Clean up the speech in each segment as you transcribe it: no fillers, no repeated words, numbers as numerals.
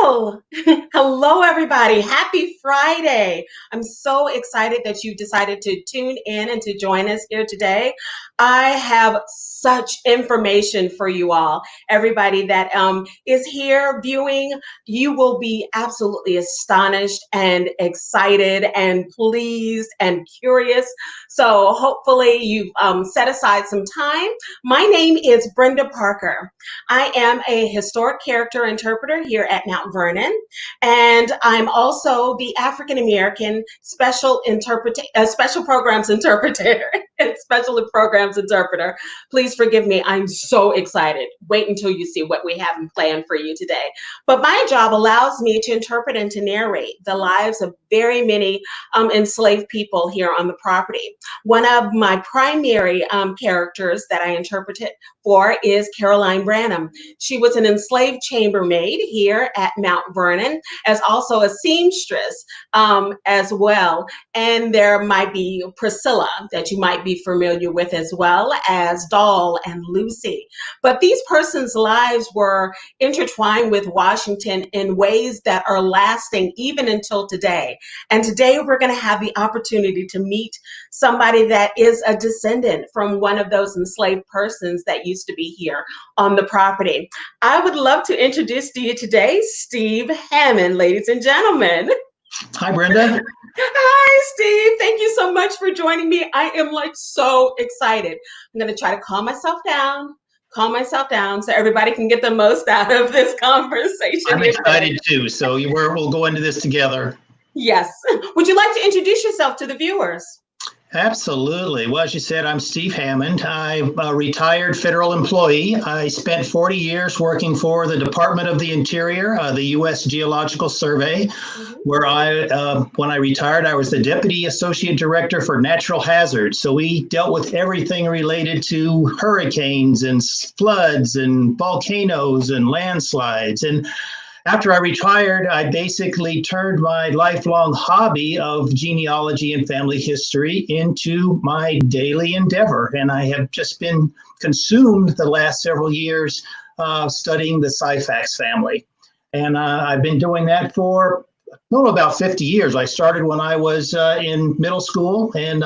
Hello. Hello, everybody. Happy Friday. I'm so excited that you decided to tune in and to join us here today. I have such information for you all. Everybody that is here viewing, you will be absolutely astonished and excited and pleased and curious. So hopefully you've set aside some time. My name is Brenda Parker. I am a historic character interpreter here at Mount Vernon, and I'm also the African American special programs interpreter and special programs interpreter. Please forgive me. I'm so excited. Wait until you see what we have planned for you today. But my job allows me to interpret and to narrate the lives of very many enslaved people here on the property. One of my primary characters that I interpreted for is Caroline Branham. She was an enslaved chambermaid here at Mount Vernon, as also a seamstress as well. And there might be Priscilla that you might be familiar with, as well as Doll and Lucy. But these persons' lives were intertwined with Washington in ways that are lasting even until today. And today we're going to have the opportunity to meet somebody that is a descendant from one of those enslaved persons that used to be here on the property. I would love to introduce to you today Steve Hammond, ladies and gentlemen. Hi, Brenda. Hi, Steve. Thank you so much for joining me. I am so excited. I'm going to try to calm myself down so everybody can get the most out of this conversation. I'm excited too, so we'll go into this together. Yes. Would you like to introduce yourself to the viewers? Absolutely. Well, as you said, I'm Steve Hammond. I'm a retired federal employee. I spent 40 years working for the Department of the Interior, the U.S. Geological Survey, where when I retired, I was the Deputy Associate Director for Natural Hazards. So we dealt with everything related to hurricanes and floods and volcanoes and landslides. And after I retired, I basically turned my lifelong hobby of genealogy and family history into my daily endeavor. And I have just been consumed the last several years studying the Syphax family. And I've been doing that for about 50 years. I started when I was in middle school. And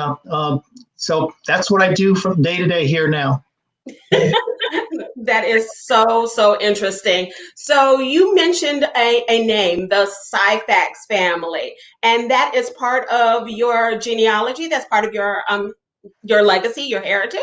so that's what I do from day to day here now. That is so interesting. So you mentioned a name, the Syphax family, and that is part of your genealogy. That's part of your legacy, your heritage.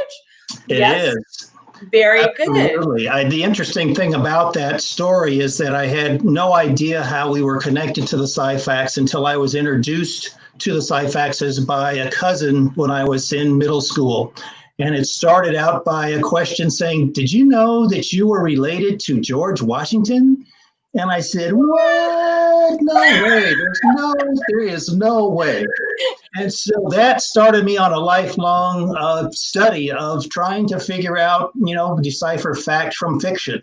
It is. Very Absolutely. good. The interesting thing about that story is that I had no idea how we were connected to the Syphax until I was introduced to the Syphaxes by a cousin when I was in middle school. And it started out by a question saying, "Did you know that you were related to George Washington?" And I said, "What? No way. There is no way." And so that started me on a lifelong study of trying to figure out, decipher fact from fiction.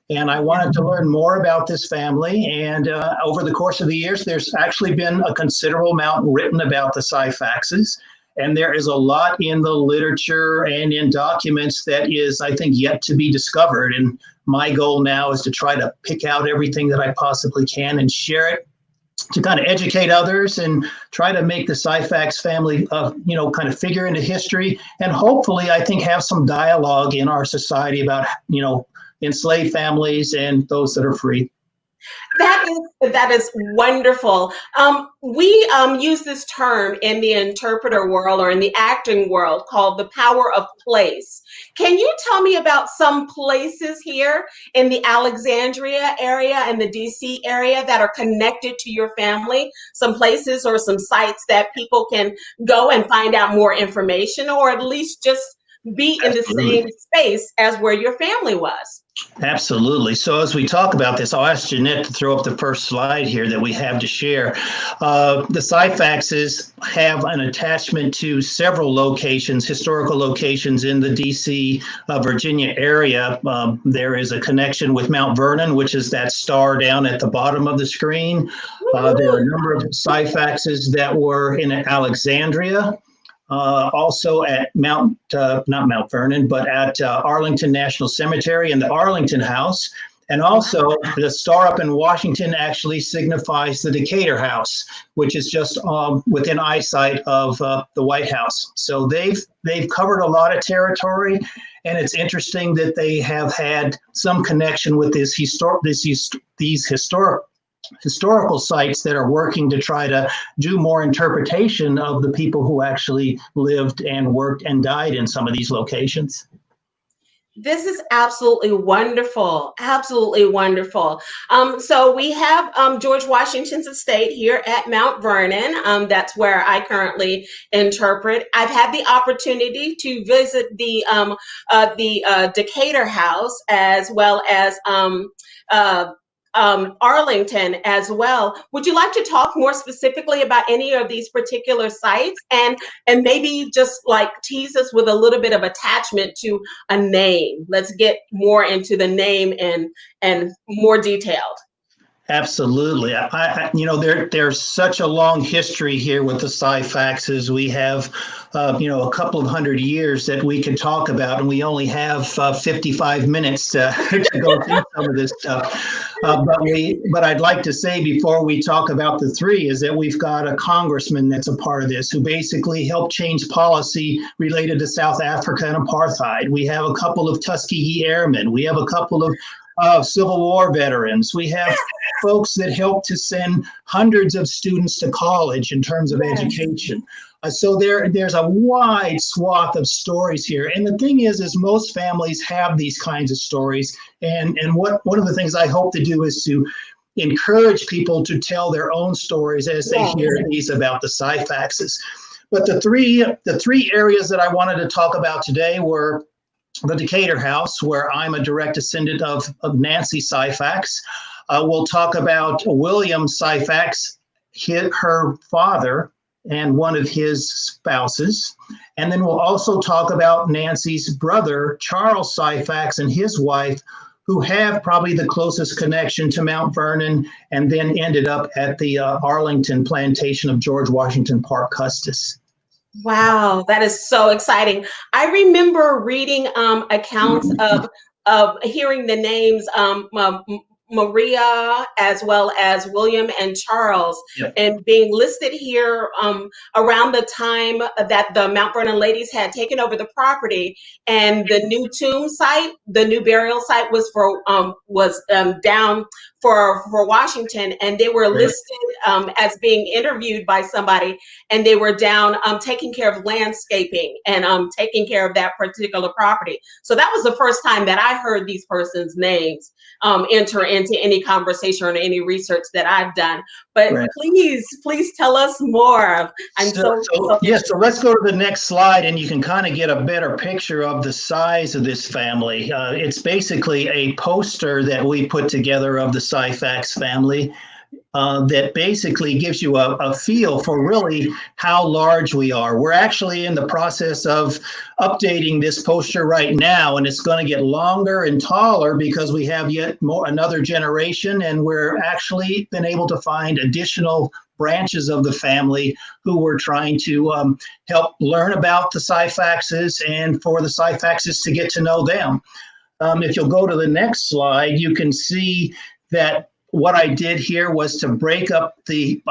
And I wanted to learn more about this family. And over the course of the years, there's actually been a considerable amount written about the Syphaxes. And there is a lot in the literature and in documents that is, I think, yet to be discovered. And my goal now is to try to pick out everything that I possibly can and share it to kind of educate others and try to make the Syphax family, kind of figure into history. And hopefully, I think, have some dialogue in our society about, enslaved families and those that are free. That is wonderful. We use this term in the interpreter world or in the acting world called the power of place. Can you tell me about some places here in the Alexandria area and the DC area that are connected to your family? Some places or some sites that people can go and find out more information, or at least just be in the same space as where your family was? Absolutely. So as we talk about this, I'll ask Jeanette to throw up the first slide here that we have to share. The Syphaxes have an attachment to several locations, historical locations in the DC, Virginia area. There is a connection with Mount Vernon, which is that star down at the bottom of the screen. There are a number of Syphaxes that were in Alexandria. Also at not Mount Vernon, but at Arlington National Cemetery and the Arlington House. And also, the star up in Washington actually signifies the Decatur House, which is just within eyesight of the White House. So they've covered a lot of territory, and it's interesting that they have had some connection with these historical sites that are working to try to do more interpretation of the people who actually lived and worked and died in some of these locations. This is absolutely wonderful. Absolutely wonderful. So we have George Washington's estate here at Mount Vernon. That's where I currently interpret. I've had the opportunity to visit the Decatur House as well as Arlington as well. Would you like to talk more specifically about any of these particular sites, and maybe just like tease us with a little bit of attachment to a name? Let's get more into the name and more detailed. Absolutely. There's such a long history here with the Syphaxes. We have, a couple of hundred years that we can talk about, and we only have 55 minutes to go through some of this stuff. But I'd like to say before we talk about the three is that we've got a congressman that's a part of this who basically helped change policy related to South Africa and apartheid. We have a couple of Tuskegee Airmen. We have a couple of Civil War veterans. We have folks that help to send hundreds of students to college in terms of education. So there's a wide swath of stories here. And the thing is most families have these kinds of stories. And one of the things I hope to do is to encourage people to tell their own stories as they hear these about the Syphaxes. But the three areas that I wanted to talk about today were the Decatur House, where I'm a direct descendant of Nancy Syphax. We'll talk about William Syphax, her father, and one of his spouses. And then we'll also talk about Nancy's brother, Charles Syphax, and his wife, who have probably the closest connection to Mount Vernon and then ended up at the Arlington plantation of George Washington Parke Custis. Wow, that is so exciting. I remember reading accounts of hearing the names Maria as well as William and Charles, and being listed here around the time that the Mount Vernon ladies had taken over the property, and the new tomb site, the new burial site was down for Washington, and they were listed as being interviewed by somebody, and they were down taking care of landscaping and taking care of that particular property. So that was the first time that I heard these persons' names enter into any conversation or any research that I've done. But please tell us more. So let's go to the next slide, and you can kind of get a better picture of the size of this family. It's basically a poster that we put together of the Syphax family that basically gives you a feel for really how large we are. We're actually in the process of updating this poster right now, and it's going to get longer and taller because we have another generation, and we're actually been able to find additional branches of the family who were trying to help learn about the Syphaxes and for the Syphaxes to get to know them. If you'll go to the next slide, you can see that what I did here was to break up the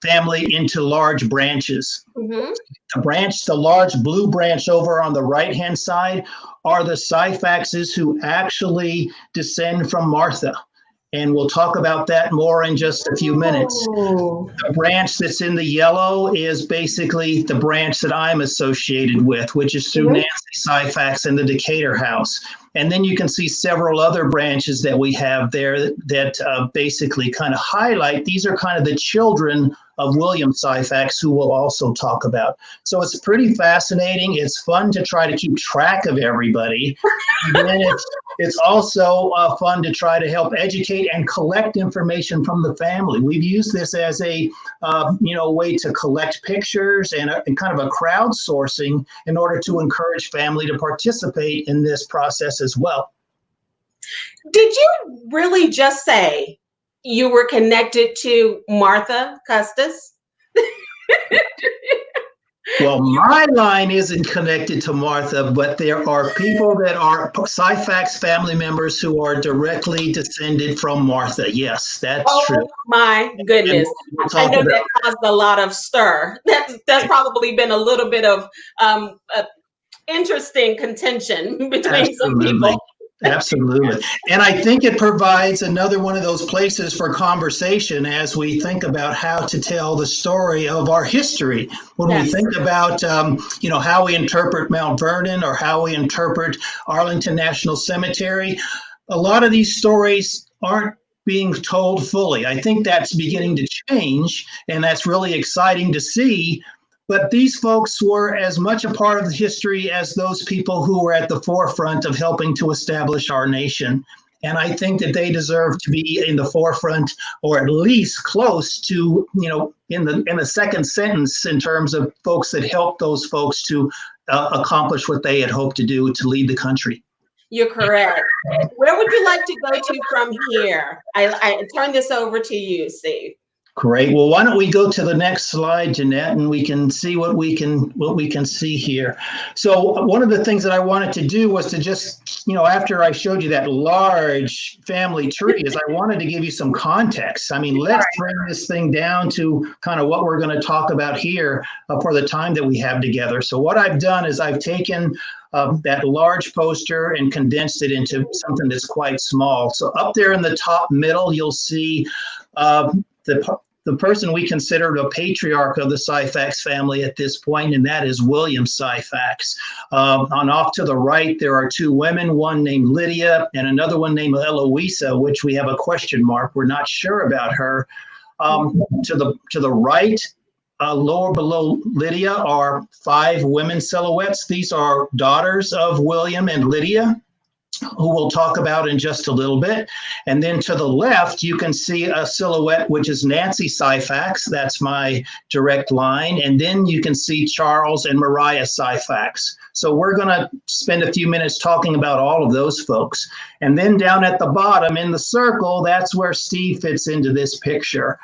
family into large branches. The large blue branch over on the right-hand side are the Syphaxes who actually descend from Martha. And we'll talk about that more in just a few minutes. The branch that's in the yellow is basically the branch that I'm associated with, which is through Nancy Syphax and the Decatur House. And then you can see several other branches that we have there that basically kind of highlight, these are kind of the children of William Syphax, who we'll also talk about. So it's pretty fascinating. It's fun to try to keep track of everybody. And then it's also fun to try to help educate and collect information from the family. We've used this as a way to collect pictures and kind of a crowdsourcing in order to encourage family to participate in this process as well. Did you really just say you were connected to Martha Custis? Well, my line isn't connected to Martha, but there are people that are Syphax family members who are directly descended from Martha. Yes, that's true. Oh my And goodness. we'll I talk know about that caused a lot of stir. That's probably been a little bit of interesting contention between some absolutely. people. Absolutely. And I think it provides another one of those places for conversation as we think about how to tell the story of our history. When we Yes. think about, how we interpret Mount Vernon or how we interpret Arlington National Cemetery, a lot of these stories aren't being told fully. I think that's beginning to change, and that's really exciting to see. But these folks were as much a part of the history as those people who were at the forefront of helping to establish our nation. And I think that they deserve to be in the forefront, or at least close to, in the second sentence, in terms of folks that helped those folks to accomplish what they had hoped to do, to lead the country. You're correct. Where would you like to go to from here? I turn this over to you, Steve. Great. Well, why don't we go to the next slide, Jeanette, and we can see what we can see here. So one of the things that I wanted to do was to just, after I showed you that large family tree, is I wanted to give you some context. I mean, let's bring this thing down to kind of what we're going to talk about here for the time that we have together. So what I've done is I've taken that large poster and condensed it into something that's quite small. So up there in the top middle, you'll see the person we consider the patriarch of the Syphax family at this point, and that is William Syphax. On off to the right, there are two women, one named Lydia and another one named Eloisa, which we have a question mark. We're not sure about her. To the right, lower below Lydia, are 5 women silhouettes. These are daughters of William and Lydia, who we'll talk about in just a little bit. And then to the left, you can see a silhouette, which is Nancy Syphax. That's my direct line. And then you can see Charles and Mariah Syphax. So we're going to spend a few minutes talking about all of those folks. And then down at the bottom in the circle, that's where Steve fits into this picture.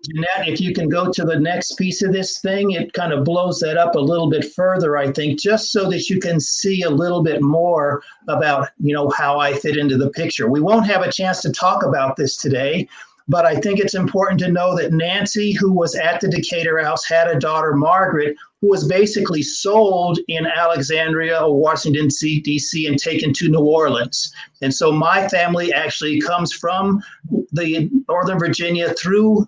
Jeanette, if you can go to the next piece of this thing, it kind of blows that up a little bit further, I think, just so that you can see a little bit more about, how I fit into the picture. We won't have a chance to talk about this today, but I think it's important to know that Nancy, who was at the Decatur House, had a daughter, Margaret, who was basically sold in Alexandria or Washington, D.C. and taken to New Orleans. And so my family actually comes from the Northern Virginia through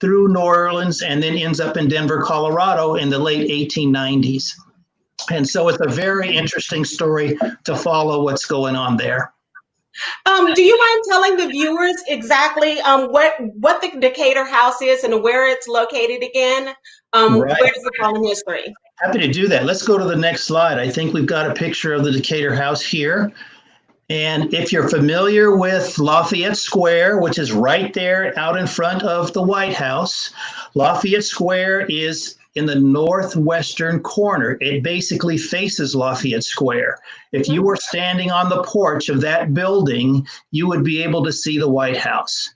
New Orleans and then ends up in Denver, Colorado in the late 1890s. And so it's a very interesting story to follow what's going on there. Do you mind telling the viewers exactly what the Decatur House is and where it's located again? Right. Where does it fall in history? Happy to do that. Let's go to the next slide. I think we've got a picture of the Decatur House here. And if you're familiar with Lafayette Square, which is right there out in front of the White House, Lafayette Square is in the northwestern corner. It basically faces Lafayette Square. If you were standing on the porch of that building, you would be able to see the White House.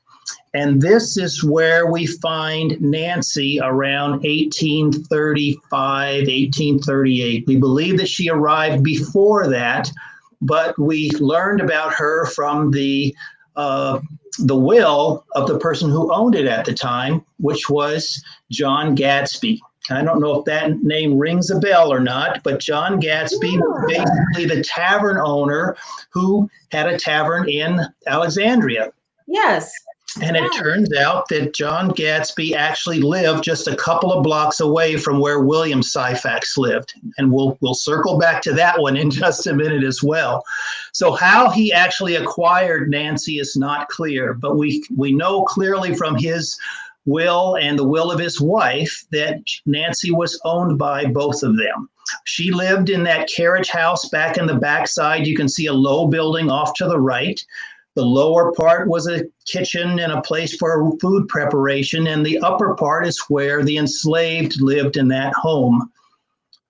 And this is where we find Nancy around 1835, 1838. We believe that she arrived before that, but we learned about her from the will of the person who owned it at the time, which was John Gadsby. I don't know if that name rings a bell or not, but John Gadsby was basically the tavern owner who had a tavern in Alexandria. Yes. And it turns out that John Gadsby actually lived just a couple of blocks away from where William Syphax lived. And we'll circle back to that one in just a minute as well. So how he actually acquired Nancy is not clear, but we know clearly from his will and the will of his wife that Nancy was owned by both of them. She lived in that carriage house back in the backside. You can see a low building off to the right. The lower part was a kitchen and a place for food preparation, and the upper part is where the enslaved lived in that home.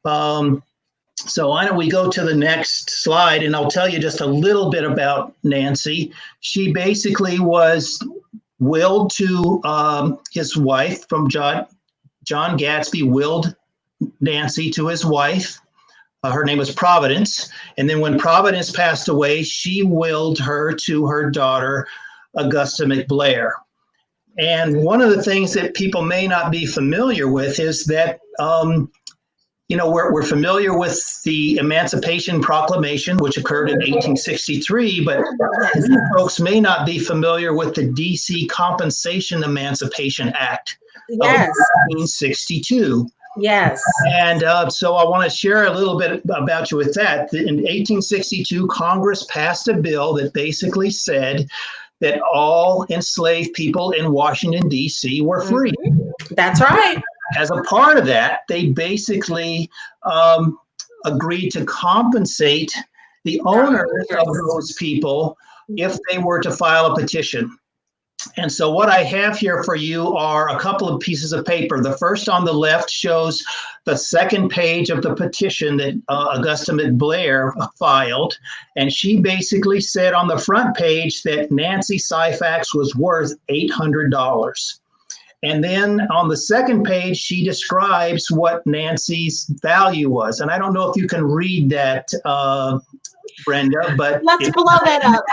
So why don't we go to the next slide, and I'll tell you just a little bit about Nancy. She basically was willed to his wife from John John Gadsby willed Nancy to his wife. Her name was Providence. And then when Providence passed away, she willed her to her daughter, Augusta McBlair. And one of the things that people may not be familiar with is that, we're familiar with the Emancipation Proclamation, which occurred in 1863, but many folks may not be familiar with the D.C. Compensation Emancipation Act of 1862. Yes. And so I want to share a little bit about you with that. In 1862, Congress passed a bill that basically said that all enslaved people in Washington, D.C. were free. That's right. As a part of that, they basically agreed to compensate the owners of those people if they were to file a petition. And so what I have here for you are a couple of pieces of paper. The first on the left shows the second page of the petition that Augusta McBlair filed. And she basically said on the front page that Nancy Syphax was worth $800. And then on the second page, she describes what Nancy's value was. And I don't know if you can read that, Brenda, but let's blow that up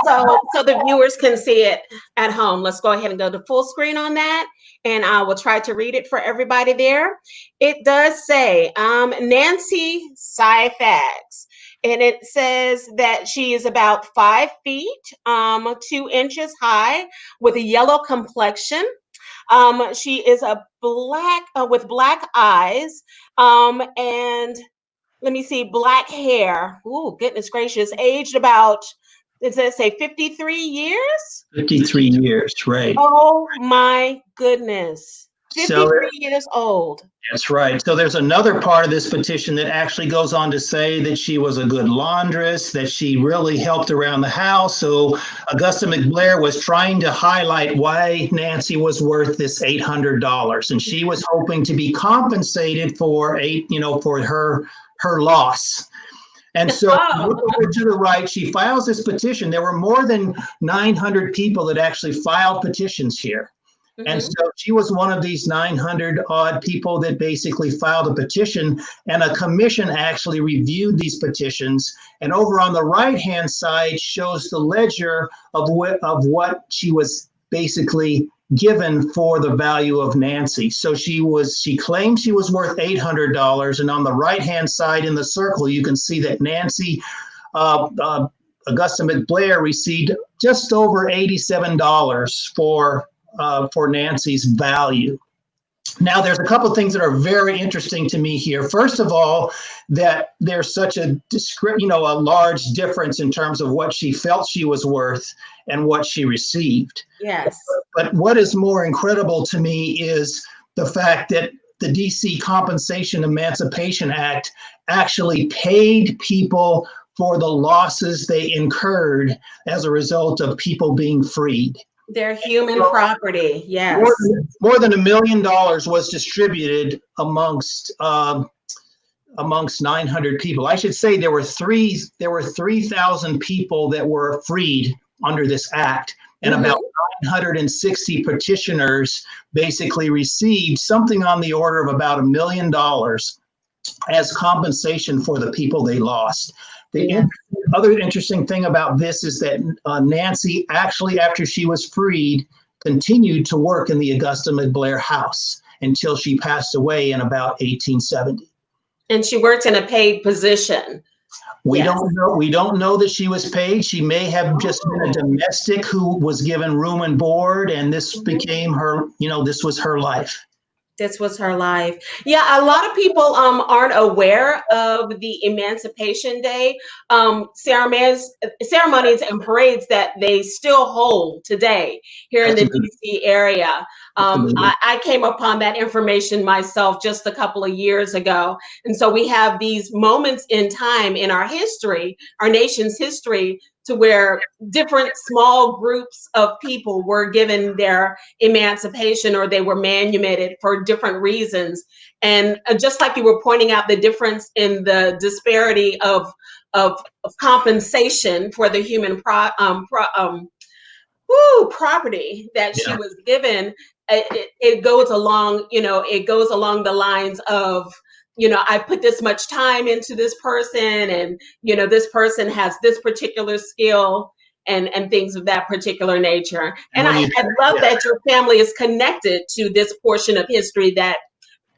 so the viewers can see it at home. Let's go ahead and go to full screen on that, and I will try to read it for everybody there. It does say Nancy Syphax, and it says that she is about 5 feet, 2 inches high, with a yellow complexion. She is a black with black eyes, and let me see, black hair. Ooh, goodness gracious. Aged about, does it say 53 years? 53 years, right. Oh my goodness. 53 years old. That's right. So there's another part of this petition that actually goes on to say that she was a good laundress, that she really helped around the house. So Augusta McBlair was trying to highlight why Nancy was worth this $800. And she was hoping to be compensated for her loss. And so over to the right, she files this petition. There were more than 900 people that actually filed petitions here. And so she was one of these 900 odd people that basically filed a petition, and a commission actually reviewed these petitions. And over on the right-hand side shows the ledger of what she was basically given for the value of Nancy. So she claimed she was worth $800, and on the right-hand side in the circle, you can see that Nancy, Augusta McBlair, received just over $87 for Nancy's value. Now, there's a couple of things that are very interesting to me here. First of all, that there's such a large difference in terms of what she felt she was worth and what she received. Yes. But what is more incredible to me is the fact that the DC Compensation Emancipation Act actually paid people for the losses they incurred as a result of people being freed. Their human property, yes. More than $1 million was distributed amongst 900 people. I should say there were 3,000 people that were freed under this act, and about 960 petitioners basically received something on the order of about $1 million as compensation for the people they lost. The other interesting thing about this is that Nancy actually, after she was freed, continued to work in the Augusta McBlair house until she passed away in about 1870. And she worked in a paid position. We don't know. We don't know that she was paid. She may have just been a domestic who was given room and board, and this became her. This was her life. This was her life. Yeah, a lot of people aren't aware of the Emancipation Day ceremonies and parades that they still hold today here in the DC area. I came upon that information myself just a couple of years ago. And so we have these moments in time in our history, our nation's history, to where different small groups of people were given their emancipation, or they were manumitted for different reasons. And just like you were pointing out, the difference in the disparity of compensation for the human property that she was given, it goes along, it goes along the lines of, I put this much time into this person, and, this person has this particular skill, and things of that particular nature. And I love that your family is connected to this portion of history that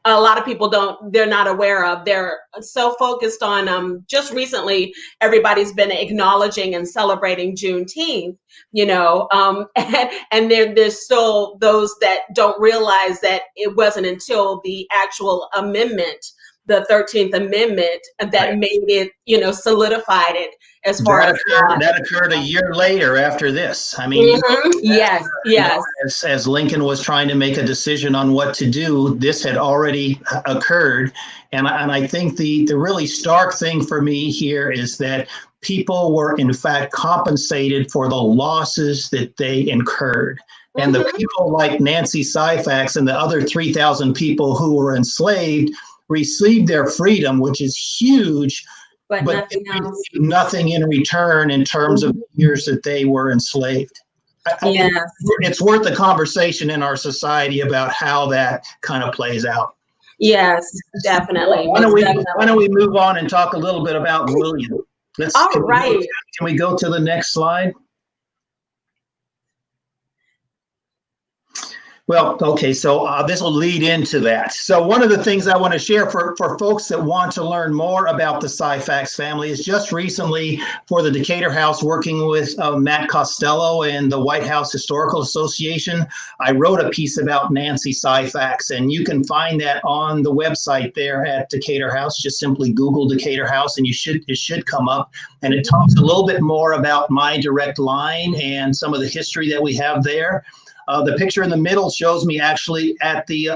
a lot of people they're not aware of. They're so focused on, just recently, everybody's been acknowledging and celebrating Juneteenth, and there's still those that don't realize that it wasn't until the actual amendment, the 13th Amendment, that made it, solidified it as far as that occurred a year later after this. I mean, yes. As Lincoln was trying to make a decision on what to do, this had already occurred. And I think the really stark thing for me here is that people were in fact compensated for the losses that they incurred. And the people like Nancy Syphax and the other 3,000 people who were enslaved received their freedom, which is huge, but nothing else. Nothing in return in terms of the years that they were enslaved. It's worth a conversation in our society about how that kind of plays out. Yes, definitely. Why don't we move on and talk a little bit about William? Can we go to the next slide? Well, okay, so this will lead into that. So one of the things I want to share for folks that want to learn more about the Syphax family is just recently for the Decatur House, working with Matt Costello and the White House Historical Association, I wrote a piece about Nancy Syphax, and you can find that on the website there at Decatur House. Just simply Google Decatur House and it should come up. And it talks a little bit more about my direct line and some of the history that we have there. The picture in the middle shows me actually at the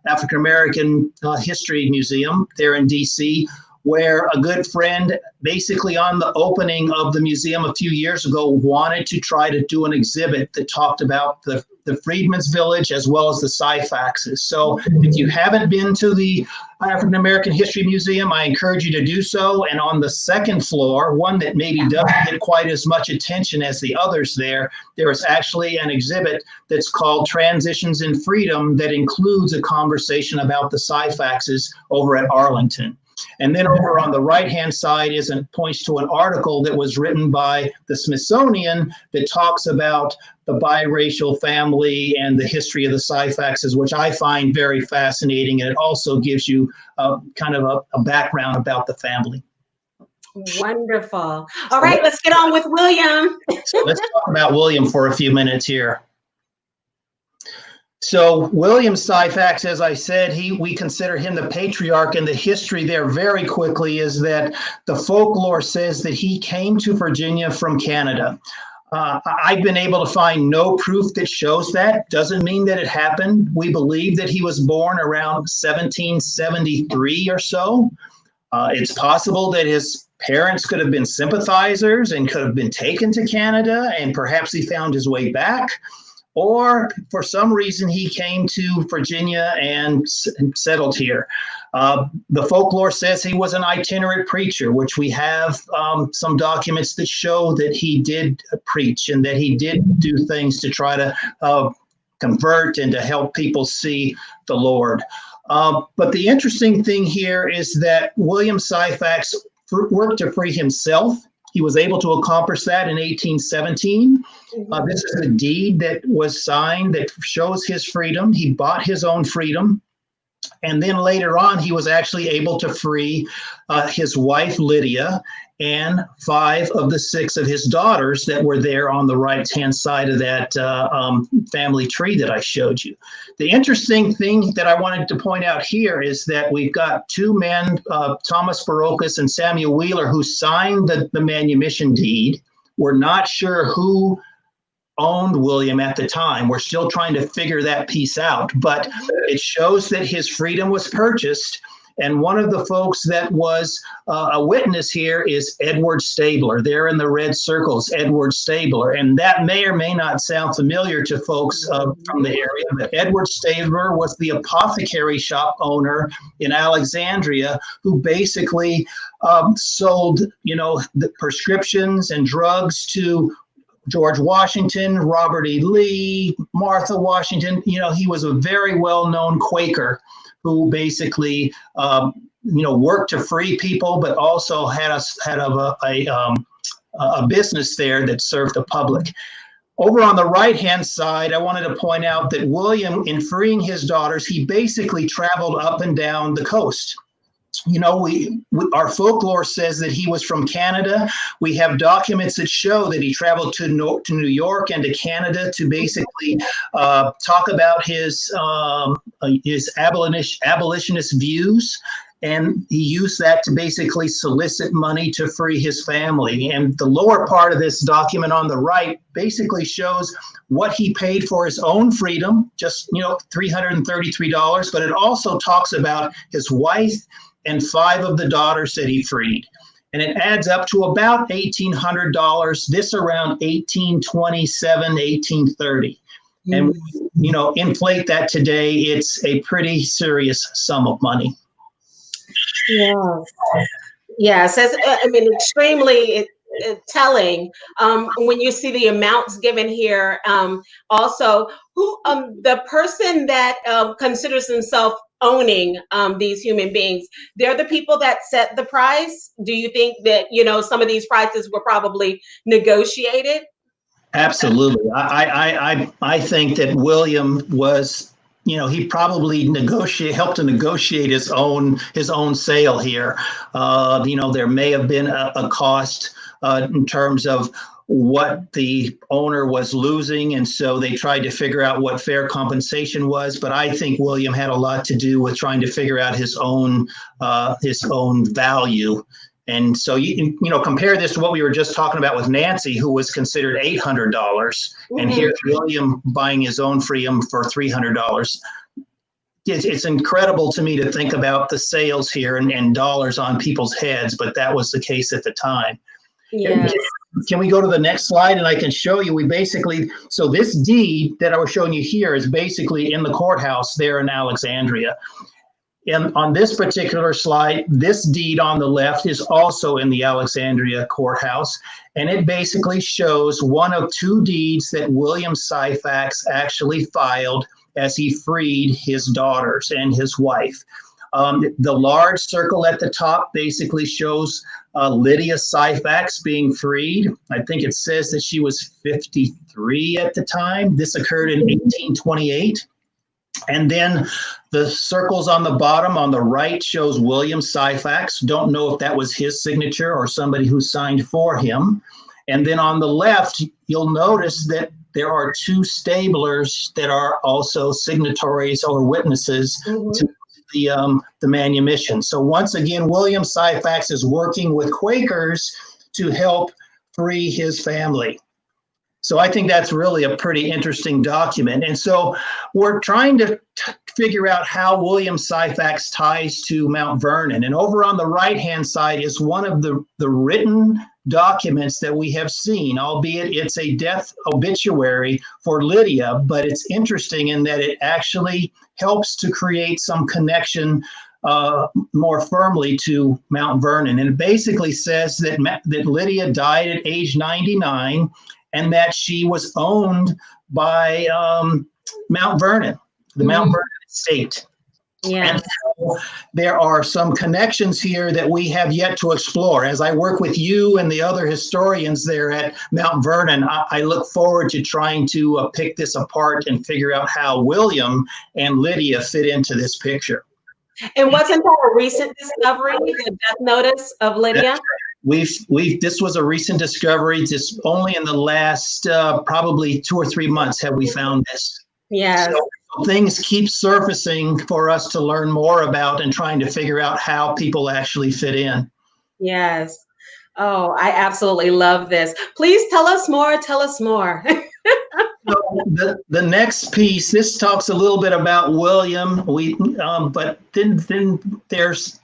African American History Museum there in DC, where a good friend, basically on the opening of the museum a few years ago, wanted to try to do an exhibit that talked about the Freedmen's Village as well as the Syphaxes. So if you haven't been to the African American History Museum, I encourage you to do so. And on the second floor, one that maybe doesn't get quite as much attention as the others there is actually an exhibit that's called Transitions in Freedom that includes a conversation about the Syphaxes over at Arlington. And then over on the right-hand side points to an article that was written by the Smithsonian that talks about the biracial family and the history of the Syphaxes, which I find very fascinating. And it also gives you kind of a background about the family. Wonderful. All right, let's get on with William. So let's talk about William for a few minutes here. So William Syphax, as I said, we consider him the patriarch, and the history there very quickly is that the folklore says that he came to Virginia from Canada. I've been able to find no proof that shows that. Doesn't mean that it happened. We believe that he was born around 1773 or so. It's possible that his parents could have been sympathizers and could have been taken to Canada, and perhaps he found his way back. Or for some reason, he came to Virginia and settled here. The folklore says he was an itinerant preacher, which we have some documents that show that he did preach and that he did do things to try to convert and to help people see the Lord. But the interesting thing here is that William Syphax worked to free himself. He was able to accomplish that in 1817. This is a deed that was signed that shows his freedom. He bought his own freedom. And then later on, he was actually able to free his wife, Lydia, and 5 of the 6 of his daughters that were there on the right-hand side of that family tree that I showed you. The interesting thing that I wanted to point out here is that we've got 2 men, Thomas Barocas and Samuel Wheeler, who signed the manumission deed. We're not sure who owned William at the time. We're still trying to figure that piece out, but it shows that his freedom was purchased. And one of the folks that was a witness here is Edward Stabler. There in the red circles, Edward Stabler. And that may or may not sound familiar to folks from the area, but Edward Stabler was the apothecary shop owner in Alexandria who basically sold, the prescriptions and drugs to George Washington, Robert E. Lee, Martha Washington. He was a very well-known Quaker who basically, worked to free people, but also had a business there that served the public. Over on the right-hand side, I wanted to point out that William, in freeing his daughters, he basically traveled up and down the coast. Our folklore says that he was from Canada. We have documents that show that he traveled to New York and to Canada to basically talk about his abolitionist views. And he used that to basically solicit money to free his family. And the lower part of this document on the right basically shows what he paid for his own freedom, just, $333. But it also talks about his wife and 5 of the daughters that he freed. And it adds up to about $1,800, this around 1827, 1830. And, inflate that today, it's a pretty serious sum of money. Yeah. Yes, extremely telling when you see the amounts given here. Also, who the person that considers himself owning these human beings, they're the people that set the price. Do you think that some of these prices were probably negotiated? Absolutely. I think that William was. He probably helped to negotiate his own sale here. There may have been a cost in terms of what the owner was losing, and so they tried to figure out what fair compensation was. But I think William had a lot to do with trying to figure out his own value. And so compare this to what we were just talking about with Nancy, who was considered $800, and here's William buying his own freedom for $300. It's incredible to me to think about the sales here and dollars on people's heads, but that was the case at the time. Yeah. Can we go to the next slide and I can show you? So this deed that I was showing you here is basically in the courthouse there in Alexandria. And on this particular slide, this deed on the left is also in the Alexandria courthouse. And it basically shows one of 2 deeds that William Syphax actually filed as he freed his daughters and his wife. The large circle at the top basically shows Lydia Syphax being freed. I think it says that she was 53 at the time. This occurred in 1828. And then the circles on the bottom on the right shows William Syphax. Don't know if that was his signature or somebody who signed for him. And then on the left, you'll notice that there are 2 stablers that are also signatories or witnesses to the manumission. So once again, William Syphax is working with Quakers to help free his family. So I think that's really a pretty interesting document. And so we're trying to figure out how William Syphax ties to Mount Vernon. And over on the right-hand side is one of the written documents that we have seen, albeit it's a death obituary for Lydia, but it's interesting in that it actually helps to create some connection more firmly to Mount Vernon. And it basically says that Lydia died at age 99 and that she was owned by Mount Vernon, the Mount Vernon estate. Yeah. And so there are some connections here that we have yet to explore. As I work with you and the other historians there at Mount Vernon, I look forward to trying to pick this apart and figure out how William and Lydia fit into this picture. And wasn't that a recent discovery, the death notice of Lydia? This was a recent discovery. Just only in the last probably 2 or 3 months have we found this. Yes. So things keep surfacing for us to learn more about and trying to figure out how people actually fit in. Yes. Oh, I absolutely love this. Please tell us more. Tell us more. So the next piece, this talks a little bit about William. But then there's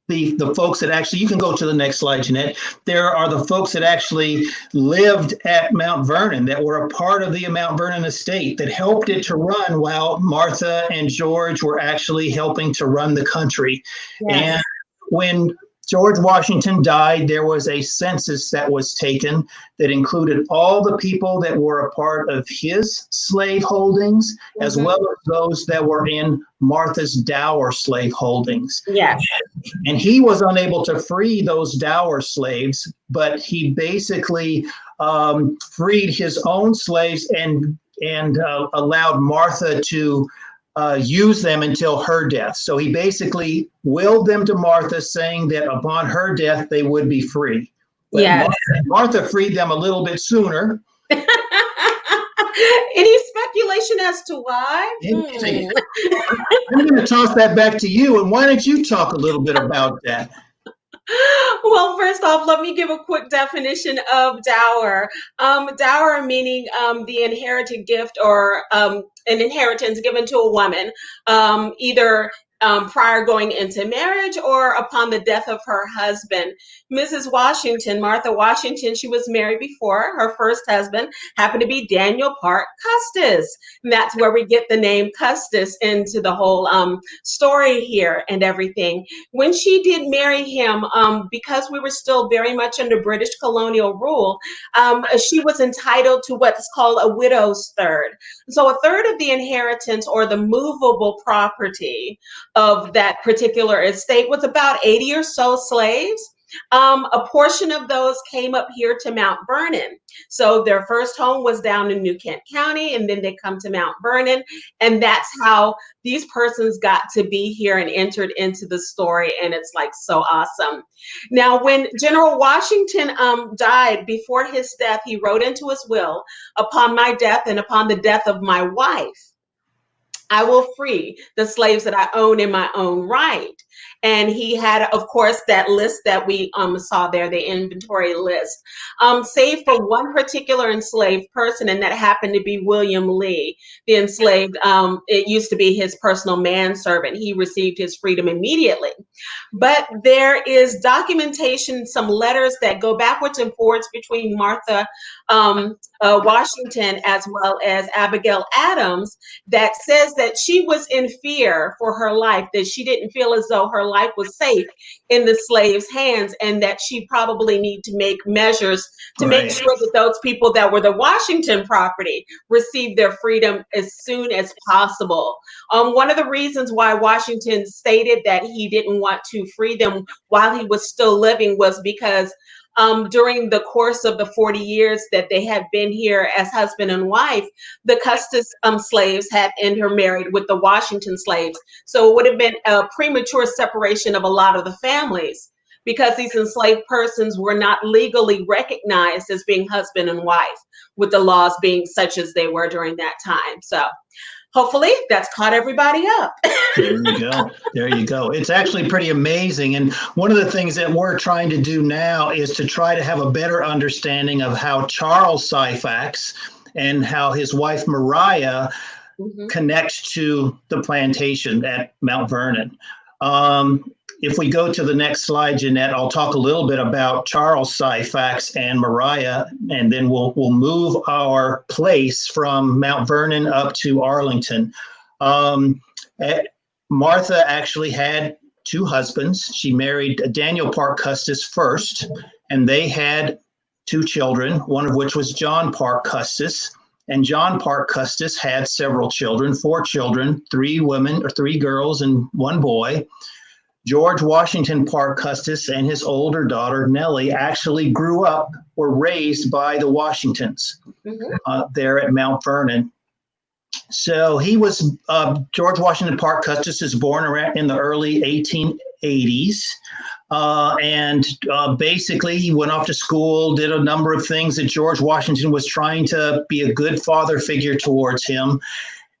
the folks that actually, you can go to the next slide, Jeanette. There are the folks that actually lived at Mount Vernon, that were a part of the Mount Vernon estate, that helped it to run while Martha and George were actually helping to run the country. Yes. And when George Washington died, there was a census that was taken that included all the people that were a part of his slave holdings, as well as those that were in Martha's dower slave holdings. Yes. And he was unable to free those dower slaves, but he basically freed his own slaves and allowed Martha to use them until her death. So he basically willed them to Martha, saying that upon her death, they would be free. But Yes. Martha freed them a little bit sooner. Any speculation as to why? I'm going to toss that back to you. And why don't you talk a little bit about that? Well, first off, let me give a quick definition of dower. Dower meaning the inherited gift or an inheritance given to a woman, either prior going into marriage or upon the death of her husband. Mrs. Washington, Martha Washington, she was married before. Her first husband happened to be Daniel Park Custis. And that's where we get the name Custis into the whole story here and everything. When she did marry him, because we were still very much under British colonial rule, she was entitled to what's called a widow's third. So a third of the inheritance or the movable property of that particular estate was about 80 or so slaves. A portion of those came up here to Mount Vernon. So their first home was down in New Kent County, and then they come to Mount Vernon. And that's how these persons got to be here and entered into the story. And it's like so awesome. Now, when General Washington died, before his death, he wrote into his will, upon my death and upon the death of my wife, I will free the slaves that I own in my own right. And he had, of course, that list that we saw there, the inventory list, save for one particular enslaved person, and that happened to be William Lee, the enslaved. It used to be his personal manservant. He received his freedom immediately. But there is documentation, some letters that go backwards and forwards between Martha Washington as well as Abigail Adams that says that she was in fear for her life, that she didn't feel as though her life was safe in the slaves' hands, and that she probably need to make measures to make sure that those people that were the Washington property received their freedom as soon as possible. One of the reasons why Washington stated that he didn't want to free them while he was still living was because during the course of the 40 years that they had been here as husband and wife, the Custis slaves had intermarried with the Washington slaves. So it would have been a premature separation of a lot of the families because these enslaved persons were not legally recognized as being husband and wife, with the laws being such as they were during that time. So hopefully that's caught everybody up. There you go. There you go. It's actually pretty amazing. And one of the things that we're trying to do now is to try to have a better understanding of how Charles Syphax and how his wife Mariah connect to the plantation at Mount Vernon. If we go to the next slide, Jeanette, I'll talk a little bit about Charles Syphax and Mariah, and then we'll move our place from Mount Vernon up to Arlington. Martha actually had two husbands. She married Daniel Park Custis first, and they had two children, one of which was John Park Custis. And John Park Custis had several children, 4 children, 3 women or 3 girls and 1 boy. George Washington Park Custis and his older daughter, Nellie, actually were raised by the Washingtons there at Mount Vernon. So he was, George Washington Park Custis is born around in the early 1880s. Basically he went off to school, did a number of things that George Washington was trying to be a good father figure towards him.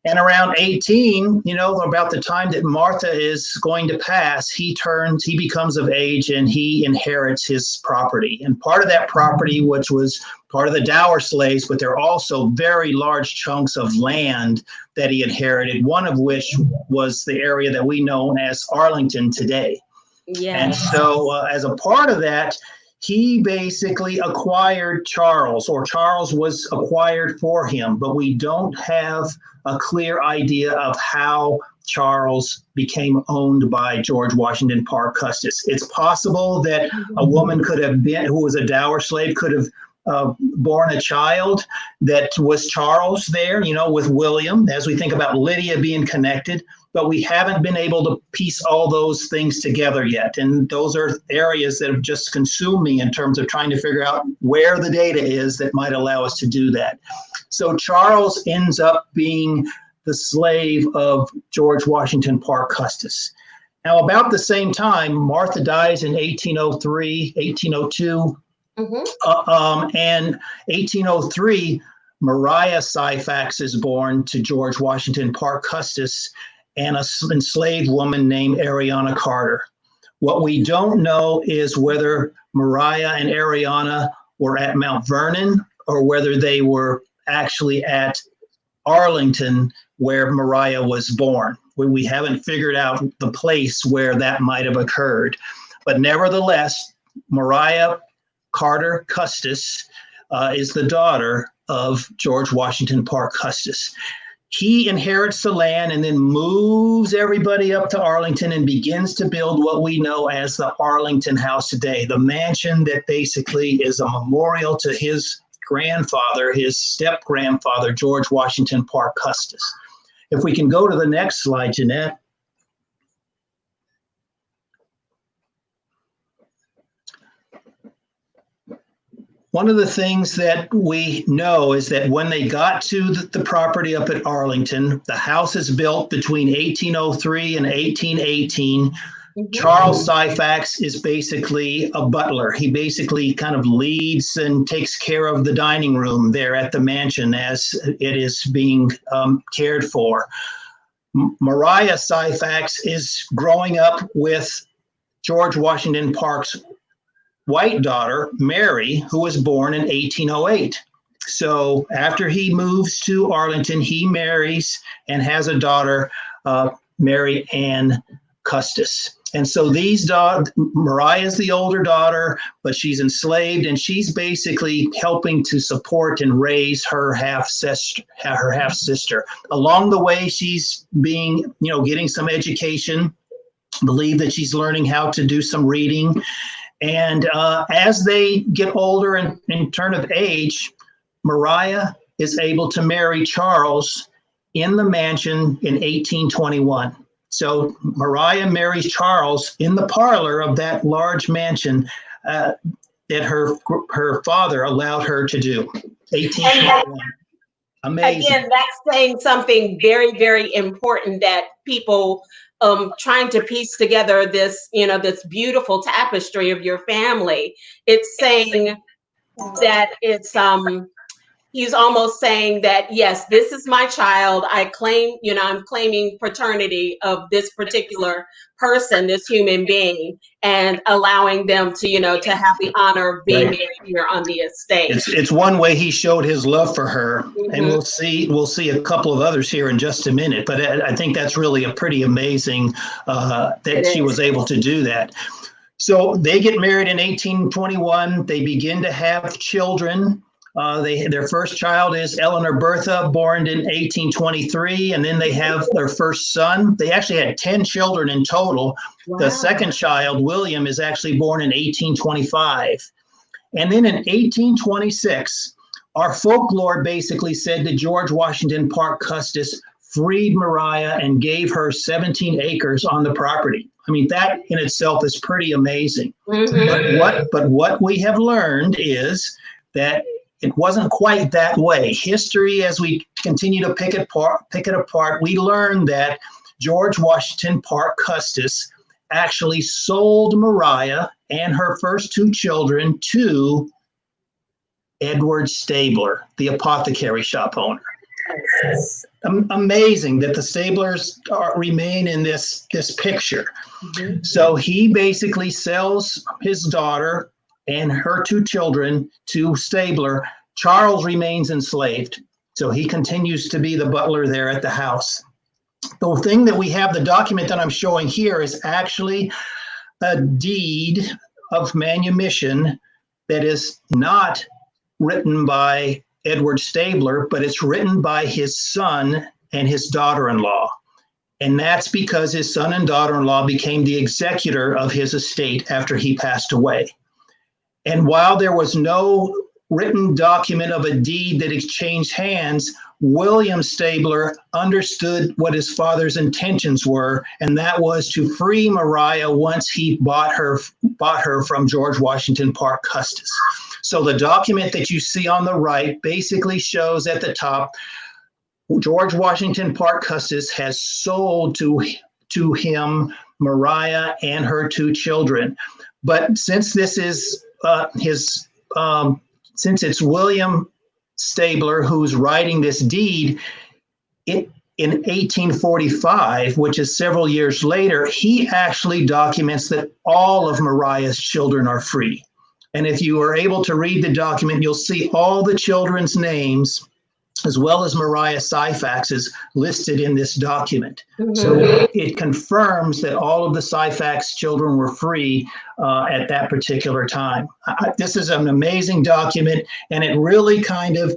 And around 18, about the time that Martha is going to pass, he becomes of age and he inherits his property. And part of that property, which was part of the dower slaves, but there are also very large chunks of land that he inherited, one of which was the area that we know as Arlington today. Yeah. And so as a part of that, he basically acquired Charles, or Charles was acquired for him, but we don't have a clear idea of how Charles became owned by George Washington Parke Custis. It's possible that a woman could have been, who was a dower slave, could have born a child that was Charles there, with William, as we think about Lydia being connected, but we haven't been able to piece all those things together yet. And those are areas that have just consumed me in terms of trying to figure out where the data is that might allow us to do that. So Charles ends up being the slave of George Washington Parke Custis. Now, about the same time, Martha dies in 1803, 1802, and 1803, Mariah Syphax is born to George Washington Parke Custis and an enslaved woman named Ariana Carter. What we don't know is whether Mariah and Ariana were at Mount Vernon or whether they were actually at Arlington, where Mariah was born. We haven't figured out the place where that might have occurred. But nevertheless, Mariah Carter Custis is the daughter of George Washington Parke Custis. He inherits the land and then moves everybody up to Arlington and begins to build what we know as the Arlington House today, the mansion that basically is a memorial to his grandfather, his step-grandfather, George Washington Parke Custis. If we can go to the next slide, Jeanette. One of the things that we know is that when they got to the property up at Arlington, the house is built between 1803 and 1818. Charles Syphax is basically a butler. He basically kind of leads and takes care of the dining room there at the mansion as it is being cared for. Mariah Syphax is growing up with George Washington Parke's white daughter, Mary, who was born in 1808. So after he moves to Arlington, he marries and has a daughter, Mary Ann Custis. And so Mariah is the older daughter, but she's enslaved, and she's basically helping to support and raise her half sister. Along the way, she's getting some education. Believe that she's learning how to do some reading. And as they get older and in turn of age, Mariah is able to marry Charles in the mansion in 1821. So Mariah marries Charles in the parlor of that large mansion that her father allowed her to do. 1821. Amazing. Again, that's saying something very, very important that people trying to piece together this, this beautiful tapestry of your family. It's saying that it's he's almost saying that, yes, this is my child. I claim, I'm claiming paternity of this particular person, this human being, and allowing them to, to have the honor of being married here on the estate. It's one way he showed his love for her, and we'll see a couple of others here in just a minute. But I think that's really a pretty amazing that she was able to do that. So they get married in 1821. They begin to have children. Their first child is Eleanor Bertha, born in 1823, and then they have their first son. They actually had 10 children in total. Wow. The second child, William, is actually born in 1825. And then in 1826, our folklore basically said that George Washington Parke Custis freed Mariah and gave her 17 acres on the property. I mean, that in itself is pretty amazing. But what we have learned is that it wasn't quite that way. History, as we continue to pick it apart, we learned that George Washington Parke Custis actually sold Mariah and her first two children to Edward Stabler, the apothecary shop owner. It's amazing that the Stablers remain in this picture. So he basically sells his daughter and her two children to Stabler. Charles remains enslaved, so he continues to be the butler there at the house. The thing that we have, the document that I'm showing here, is actually a deed of manumission that is not written by Edward Stabler, but it's written by his son and his daughter-in-law. And that's because his son and daughter-in-law became the executor of his estate after he passed away. And while there was no written document of a deed that exchanged hands, William Stabler understood what his father's intentions were, and that was to free Mariah once he bought her from George Washington Parke Custis. So the document that you see on the right basically shows at the top, George Washington Parke Custis has sold to him Mariah and her 2 children. But since this is since it's William Stabler who's writing this deed, in 1845, which is several years later, he actually documents that all of Mariah's children are free. And if you are able to read the document, you'll see all the children's names, as well as Mariah Syphax's, listed in this document. Mm-hmm. So it confirms that all of the Syphax children were free at that particular time. This is an amazing document, and it really kind of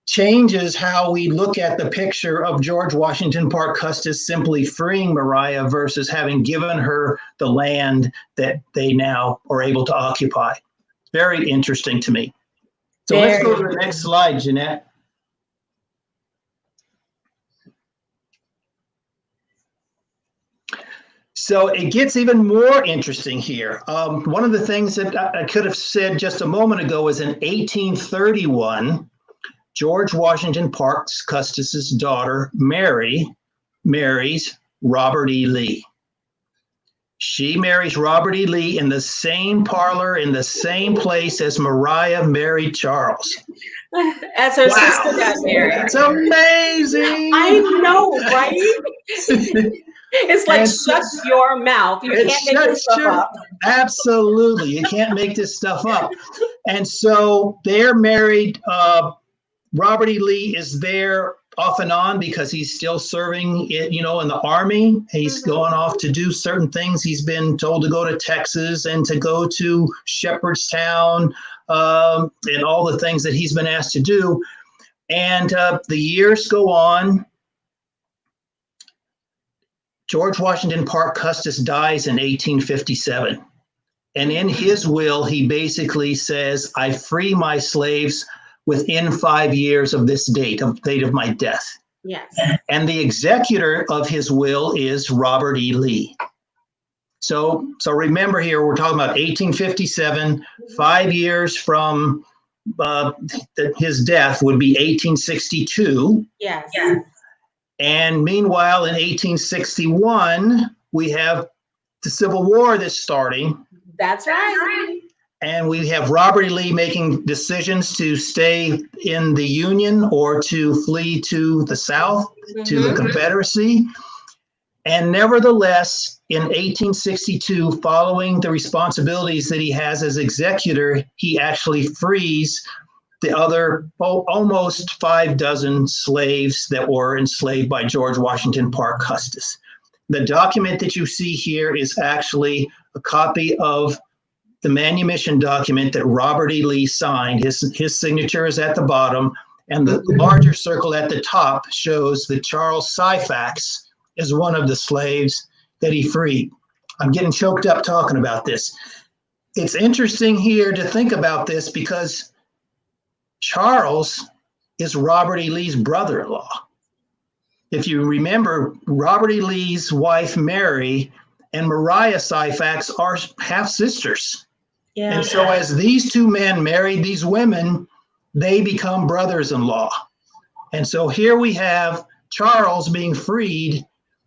changes how we look at the picture of George Washington Parke Custis simply freeing Mariah versus having given her the land that they now are able to occupy. Very interesting to me. So let's go to the next slide, Jeanette. So it gets even more interesting here. One of the things that I could have said just a moment ago is in 1831, George Washington Parke Custis's daughter, Mary, marries Robert E. Lee. She marries Robert E. Lee in the same parlor, in the same place as Mariah married Charles. As her sister got married. That's amazing. I know, right? It's like, shut your mouth. You can't make this stuff up. Absolutely. You can't make this stuff up. And so they're married. Robert E. Lee is there off and on because he's still serving in the Army. He's going off to do certain things. He's been told to go to Texas and to go to Shepherdstown and all the things that he's been asked to do. And the years go on. George Washington Parke Custis dies in 1857. And in his will, he basically says, I free my slaves within 5 years of this date of my death. Yes. And the executor of his will is Robert E. Lee. So remember here, we're talking about 1857, 5 years from his death would be 1862. Yes. And meanwhile, in 1861, we have the Civil War that's starting. That's right. And we have Robert E. Lee making decisions to stay in the Union or to flee to the South, to the Confederacy. And nevertheless, in 1862, following the responsibilities that he has as executor, he actually frees the other almost 6 slaves that were enslaved by George Washington Parke Custis. The document that you see here is actually a copy of the manumission document that Robert E. Lee signed. His signature is at the bottom, and the larger circle at the top shows that Charles Syphax is one of the slaves that he freed. I'm getting choked up talking about this. It's interesting here to think about this because Charles is Robert E. Lee's brother-in-law. If you remember, Robert E. Lee's wife, Mary, and Mariah Syphax are half-sisters. Yeah. And so as these 2 men married these women, they become brothers-in-law. And so here we have Charles being freed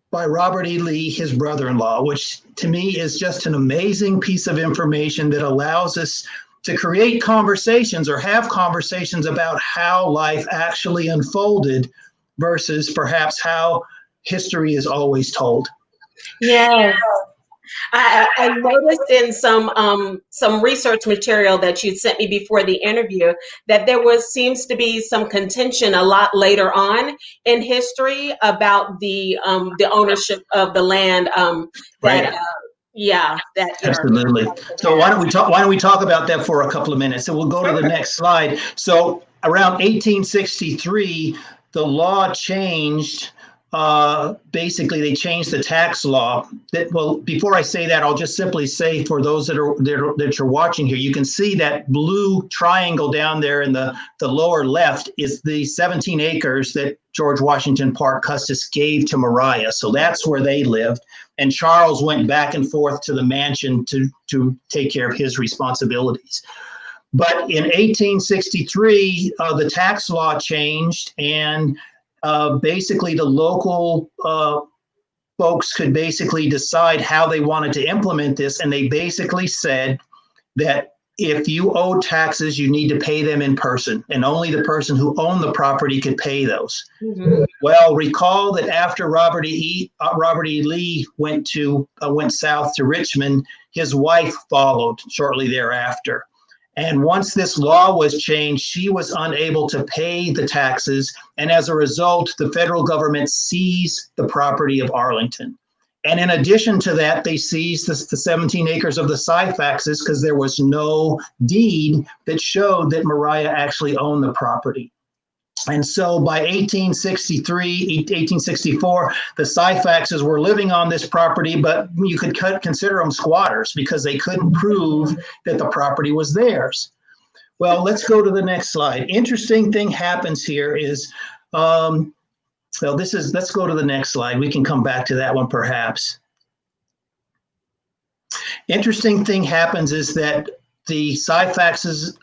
by Robert E. Lee, his brother-in-law, which to me is just an amazing piece of information that allows us to create conversations or have conversations about how life actually unfolded versus perhaps how history is always told. Yeah. I noticed in some research material that you sent me before the interview that there seems to be some contention a lot later on in history about the ownership of the land. Right. Absolutely. So why don't we talk about that for a couple of minutes? So we'll go to the next slide. So around 1863, the law changed basically they changed the tax law. Well, before I say that, I'll just simply say for those that are watching here, you can see that blue triangle down there in the lower left is the 17 acres that George Washington Parke Custis gave to Mariah. So that's where they lived. And Charles went back and forth to the mansion to take care of his responsibilities. But in 1863, the tax law changed, and basically the local folks could basically decide how they wanted to implement this. And they basically said that if you owe taxes, you need to pay them in person, and only the person who owned the property could pay those. Mm-hmm. Well, recall that after Robert E. Lee went south to Richmond, his wife followed shortly thereafter. And once this law was changed, she was unable to pay the taxes. And as a result, the federal government seized the property of Arlington. And in addition to that, they seized the 17 acres of the Syphaxes because there was no deed that showed that Mariah actually owned the property. And so by 1863, 1864, the Syphaxes were living on this property, but you could consider them squatters because they couldn't prove that the property was theirs. Well, let's go to the next slide. Interesting thing happens here is, let's go to the next slide. We can come back to that one perhaps. Interesting thing happens is that the Syphax's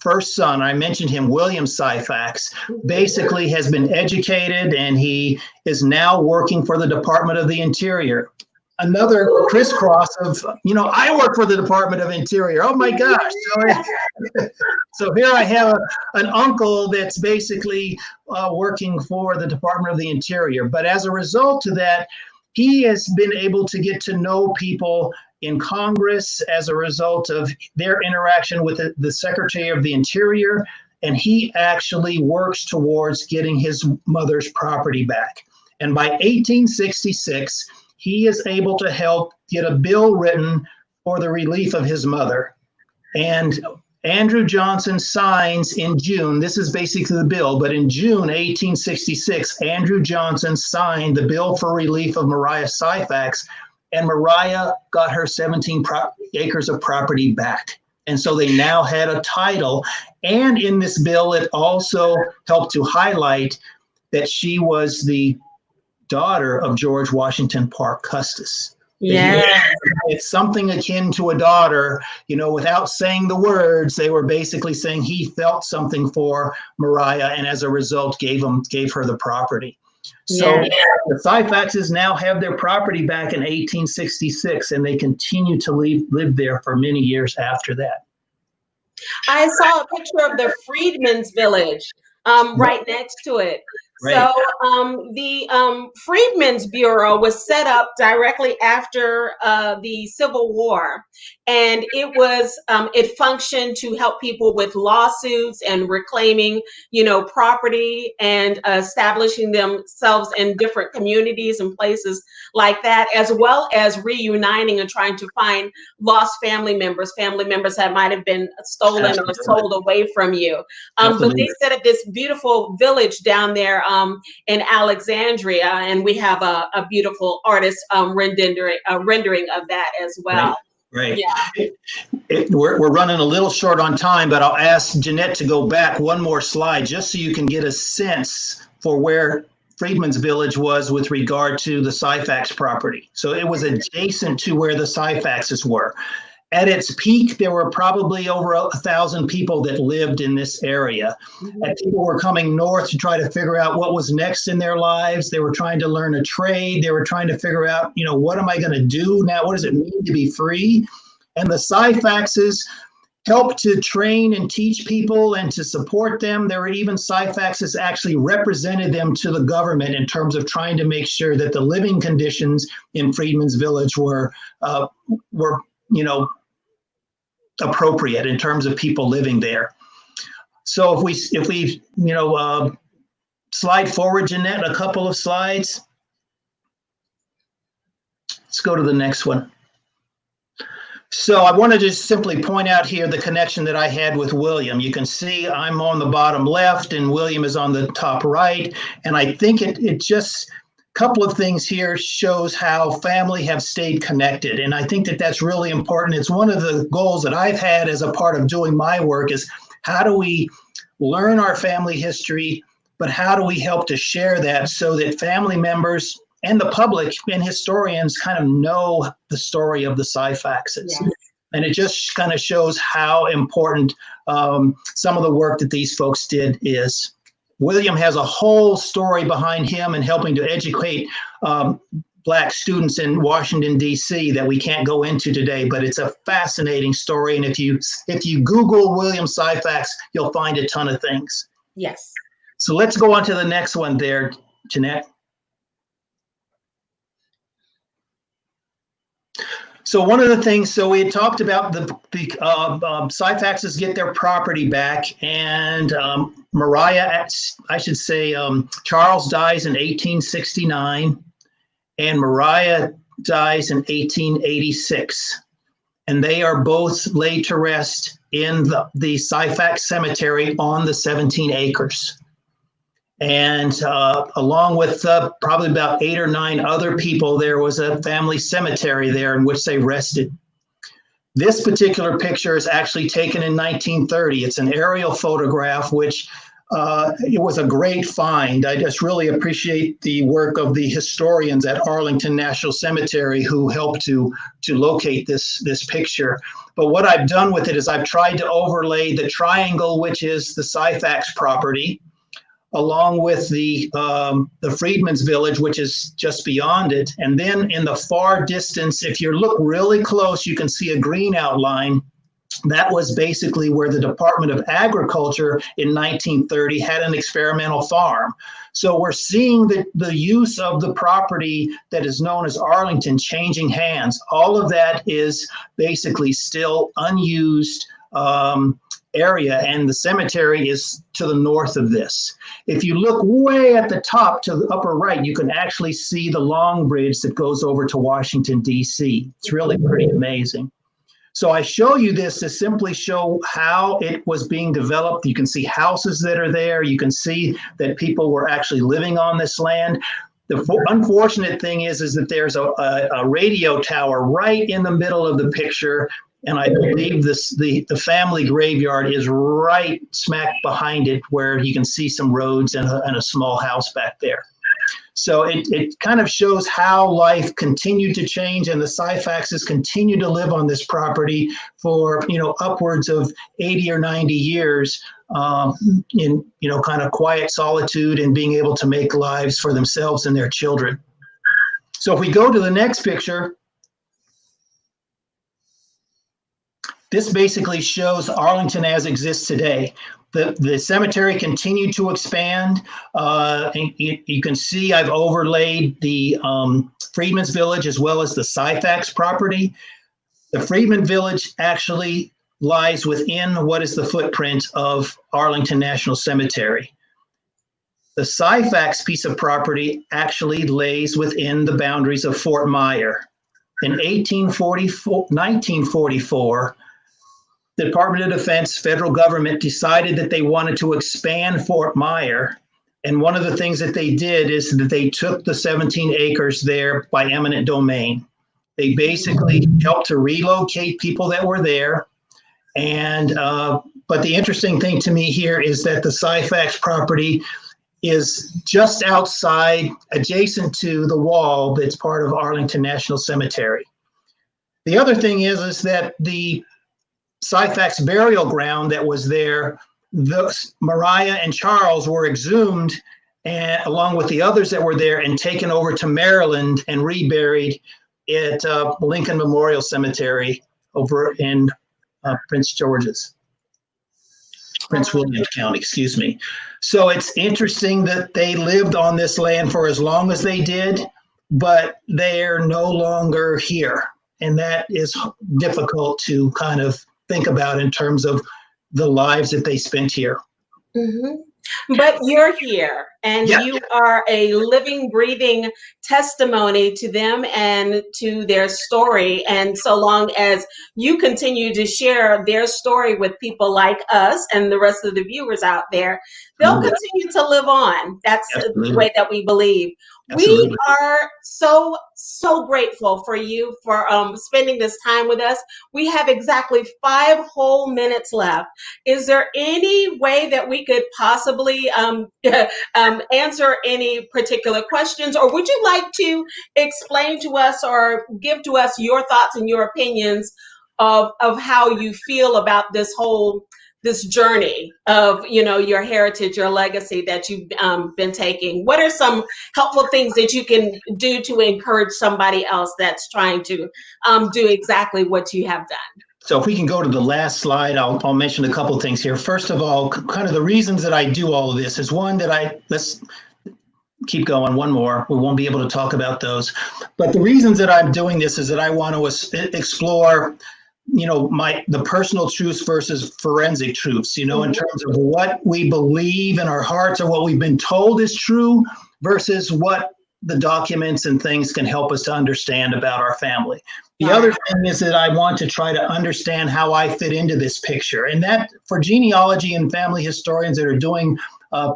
first son, I mentioned him, William Syphax, basically has been educated, and he is now working for the Department of the Interior. Another crisscross of, I work for the Department of Interior. Oh my gosh. So here I have an uncle that's basically working for the Department of the Interior. But as a result of that, he has been able to get to know people in Congress as a result of their interaction with the Secretary of the Interior, and he actually works towards getting his mother's property back. And by 1866, he is able to help get a bill written for the relief of his mother. And Andrew Johnson signs in June, this is basically the bill, but in June 1866, Andrew Johnson signed the bill for relief of Mariah Syphax, and Mariah got her 17 acres of property back. And so they now had a title. And in this bill, it also helped to highlight that she was the daughter of George Washington Parke Custis. Yeah. It's something akin to a daughter, without saying the words, they were basically saying he felt something for Mariah, and as a result gave her the property. So the Syphaxes now have their property back in 1866, and they continue to live there for many years after that. I saw a picture of the Freedmen's Village right next to it. Right. So the Freedmen's Bureau was set up directly after the Civil War, and it functioned to help people with lawsuits and reclaiming, property and establishing themselves in different communities and places like that, as well as reuniting and trying to find lost family members that might have been stolen or sold away from you. But they set up this beautiful village down there in Alexandria, and we have a beautiful artist rendering of that as well. Right. Yeah. We're running a little short on time, but I'll ask Jeanette to go back one more slide just so you can get a sense for where Freedmen's Village was with regard to the Syphax property. So it was adjacent to where the Syphaxes were. At its peak, there were probably over 1,000 people that lived in this area. Mm-hmm. And people were coming north to try to figure out what was next in their lives. They were trying to learn a trade. They were trying to figure out, what am I going to do now? What does it mean to be free? And the Syphaxes helped to train and teach people and to support them. There were even Syphaxes actually represented them to the government in terms of trying to make sure that the living conditions in Freedmen's Village were appropriate in terms of people living there. So if we slide forward, Jeanette, a couple of slides. Let's go to the next one. So I want to just simply point out here the connection that I had with William. You can see I'm on the bottom left and William is on the top right. And I think it just couple of things here shows how family have stayed connected. And I think that that's really important. It's one of the goals that I've had as a part of doing my work is how do we learn our family history, but how do we help to share that so that family members and the public and historians kind of know the story of the Syphaxes. Yes. And it just kind of shows how important some of the work that these folks did is. William has a whole story behind him and helping to educate Black students in Washington, D.C. that we can't go into today, but it's a fascinating story. And if you Google William Syphax, you'll find a ton of things. Yes. So let's go on to the next one there, Jeanette. So one of the things, so we had talked about the Syphaxes get their property back, and Mariah, I should say, Charles dies in 1869, and Mariah dies in 1886, and they are both laid to rest in the Syphax Cemetery on the 17 acres. And along with probably about 8 or 9 other people, there was a family cemetery there in which they rested. This particular picture is actually taken in 1930. It's an aerial photograph, which it was a great find. I just really appreciate the work of the historians at Arlington National Cemetery who helped to locate this picture. But what I've done with it is I've tried to overlay the triangle, which is the Syphax property, along with the Freedmen's Village, which is just beyond it. And then in the far distance, if you look really close, you can see a green outline. That was basically where the Department of Agriculture in 1930 had an experimental farm. So we're seeing the use of the property that is known as Arlington changing hands. All of that is basically still unused area, and the cemetery is to the north of this. If you look way at the top to the upper right, you can actually see the long bridge that goes over to Washington, D.C. It's really pretty amazing. So I show you this to simply show how it was being developed. You can see houses that are there. You can see that people were actually living on this land. The unfortunate thing is that there's a radio tower right in the middle of the picture. And I believe the family graveyard is right smack behind it, where you can see some roads and a small house back there. So it kind of shows how life continued to change, and the Syphaxes continue to live on this property for upwards of 80 or 90 years in kind of quiet solitude and being able to make lives for themselves and their children. So if we go to the next picture. This basically shows Arlington as exists today. The cemetery continued to expand. You can see I've overlaid the Freedmen's Village as well as the Syphax property. The Freedman Village actually lies within what is the footprint of Arlington National Cemetery. The Syphax piece of property actually lays within the boundaries of Fort Myer. In 1944, the Department of Defense, federal government, decided that they wanted to expand Fort Myer. And one of the things that they did is that they took the 17 acres there by eminent domain. They basically helped to relocate people that were there. And but the interesting thing to me here is that the Syphax property is just outside, adjacent to the wall that's part of Arlington National Cemetery. The other thing is that the Syphax burial ground that was there, Mariah and Charles were exhumed along with the others that were there and taken over to Maryland and reburied at Lincoln Memorial Cemetery over in Prince William County, excuse me. So it's interesting that they lived on this land for as long as they did, but they're no longer here. And that is difficult to kind of think about in terms of the lives that they spent here. Mm-hmm. But you're here, and you are a living, breathing testimony to them and to their story. And so long as you continue to share their story with people like us and the rest of the viewers out there, they'll Absolutely. continue to live on. That's the way Absolutely. that we believe. We Absolutely. are so grateful for you for spending this time with us. We have exactly 5 whole minutes left. Is there any way that we could possibly answer any particular questions, or would you like to explain to us or give to us your thoughts and your opinions of how you feel about this journey of your heritage, your legacy that you've been taking? What are some helpful things that you can do to encourage somebody else that's trying to do exactly what you have done? So if we can go to the last slide, I'll mention a couple of things here. First of all, kind of the reasons that I do all of this is one that let's keep going, one more. We won't be able to talk about those. But the reasons that I'm doing this is that I want to explore the personal truths versus forensic truths, in terms of what we believe in our hearts or what we've been told is true versus what the documents and things can help us to understand about our family. The other thing is that I want to try to understand how I fit into this picture. And that for genealogy and family historians that are doing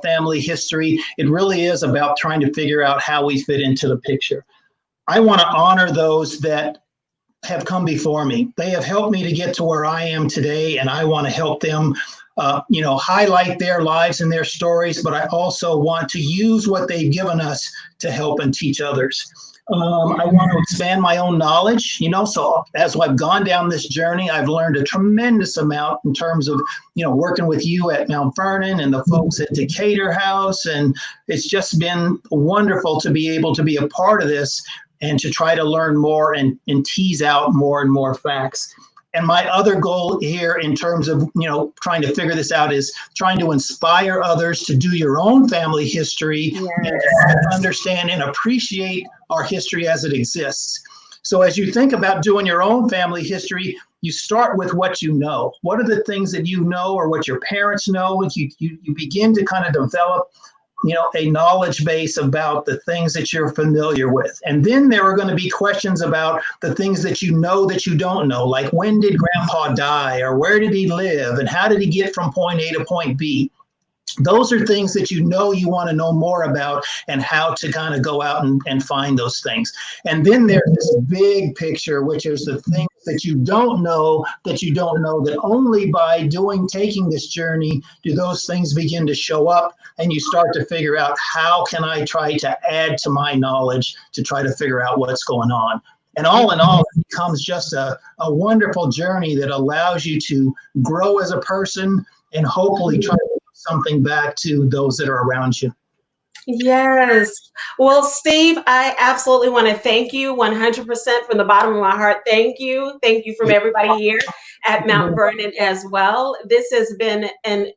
family history, it really is about trying to figure out how we fit into the picture. I want to honor those that have come before me. They have helped me to get to where I am today, and I want to help them, highlight their lives and their stories, but I also want to use what they've given us to help and teach others. I want to expand my own knowledge, so as I've gone down this journey, I've learned a tremendous amount in terms of, working with you at Mount Vernon and the folks at Decatur House. And it's just been wonderful to be able to be a part of this and to try to learn more and tease out more and more facts. And my other goal here in terms of, trying to figure this out is trying to inspire others to do your own family history and understand and appreciate our history as it exists. So as you think about doing your own family history, you start with what you know. What are the things that you know or what your parents know? And you begin to kind of develop a knowledge base about the things that you're familiar with. And then there are going to be questions about the things that you don't know, like when did grandpa die, or where did he live, and how did he get from point A to point B? Those are things that you want to know more about and how to kind of go out and find those things. And then there's this big picture, which is the things that you don't know, that only by taking this journey do those things begin to show up, and you start to figure out how can I try to add to my knowledge to try to figure out what's going on. And all in all, it becomes just a wonderful journey that allows you to grow as a person and hopefully try to give something back to those that are around you. Yes. Well, Steve, I absolutely want to thank you 100% from the bottom of my heart. Thank you. Thank you from everybody here at Mount Vernon as well. This has been an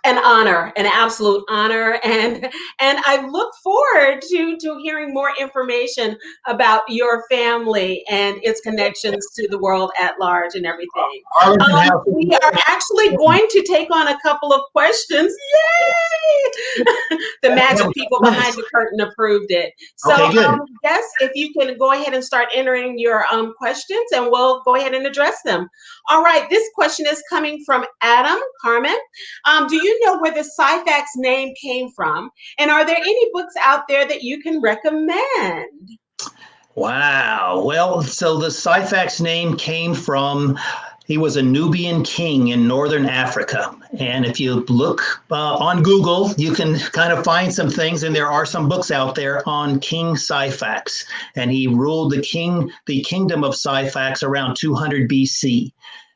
honor, an absolute honor, and I look forward to hearing more information about your family and its connections to the world at large and everything. We are actually going to take on a couple of questions. Yay! The magic people behind the curtain approved it. So, yes, if you can go ahead and start entering your questions, and we'll go ahead and address them. All right, this question is coming from Adam Carmen. Do you know where the Syphax name came from? And are there any books out there that you can recommend? Wow. Well, so the Syphax name came from, he was a Nubian king in northern Africa. And if you look on Google, you can kind of find some things, and there are some books out there on King Syphax. And he ruled the kingdom of Syphax around 200 BC.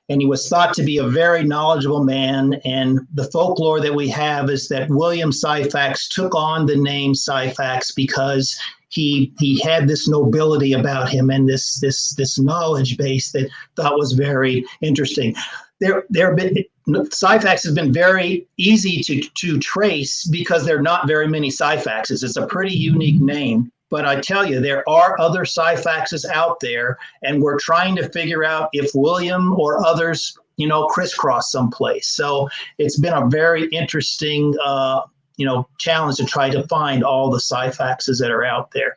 And he was thought to be a very knowledgeable man. And the folklore that we have is that William Syphax took on the name Syphax because he had this nobility about him and this knowledge base that thought was very interesting. Syphax has been very easy to trace because there are not very many Syphaxes. It's a pretty unique name. But I tell you, there are other Syphaxes out there, and we're trying to figure out if William or others, crisscross someplace. So it's been a very interesting, challenge to try to find all the Syphaxes that are out there.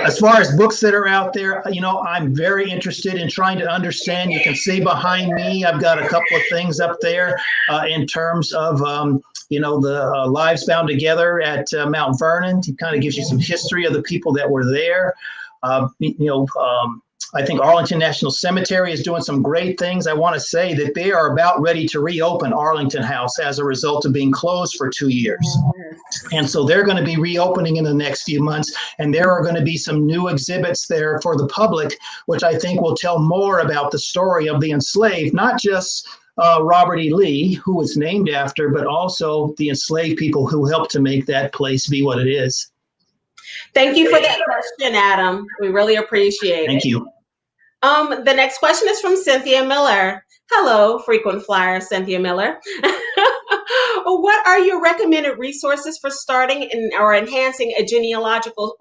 As far as books that are out there, I'm very interested in trying to understand. You can see behind me, I've got a couple of things up there in terms of, the Lives Bound Together at Mount Vernon. It kind of gives you some history of the people that were there. I think Arlington National Cemetery is doing some great things. I want to say that they are about ready to reopen Arlington House as a result of being closed for 2 years. And so they're going to be reopening in the next few months. And there are going to be some new exhibits there for the public, which I think will tell more about the story of the enslaved, not just Robert E. Lee, who it's named after, but also the enslaved people who helped to make that place be what it is. Thank you for that question, Adam. We really appreciate it. Thank you. The next question is from Cynthia Miller. Hello, frequent flyer Cynthia Miller. What are your recommended resources for starting or enhancing a genealogical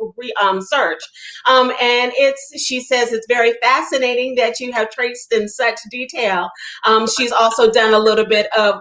search? And she says it's very fascinating that you have traced in such detail. She's also done a little bit of